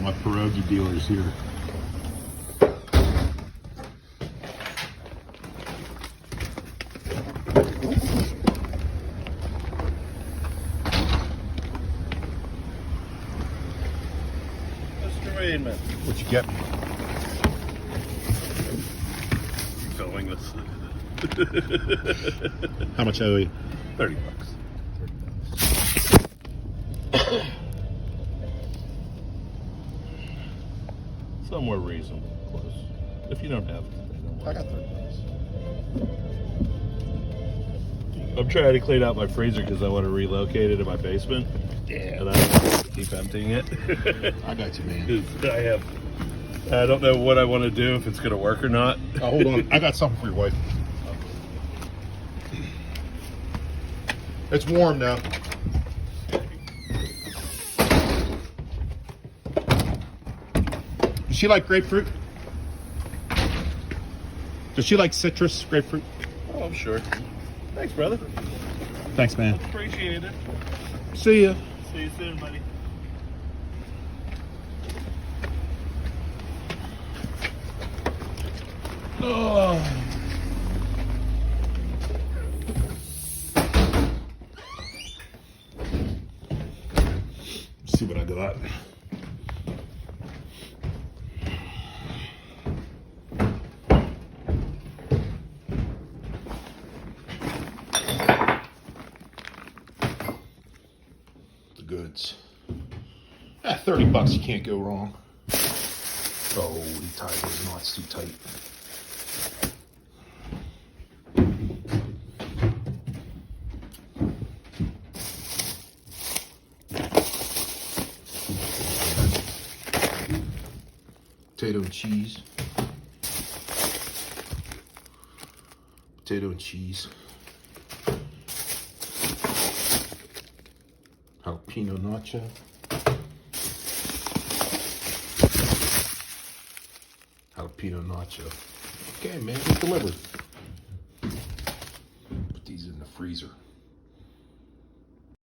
my pierogi dealers here. Mr. Rainman. What you get me? Filming this. How much I owe you? $30. Somewhere reasonable, close. If you don't have it, don't worry. I got $30. I'm trying to clean out my freezer because I want to relocate it in my basement. Yeah. And I don't want to keep emptying it. I got you, man. I don't know what I want to do, if it's going to work or not. Oh, hold on. I got something for your wife. It's warm now. Does she like grapefruit? Does she like citrus grapefruit? Oh, I'm sure. Thanks, brother. Thanks, man. Appreciate it. See ya. See you soon, buddy. Oh. See what I got. The goods. $30, you can't go wrong. Oh, he tied those knots too tight. Potato and cheese. Potato and cheese. Jalapeno nacho. Jalapeno nacho. Okay, man, get delivered. Put these in the freezer.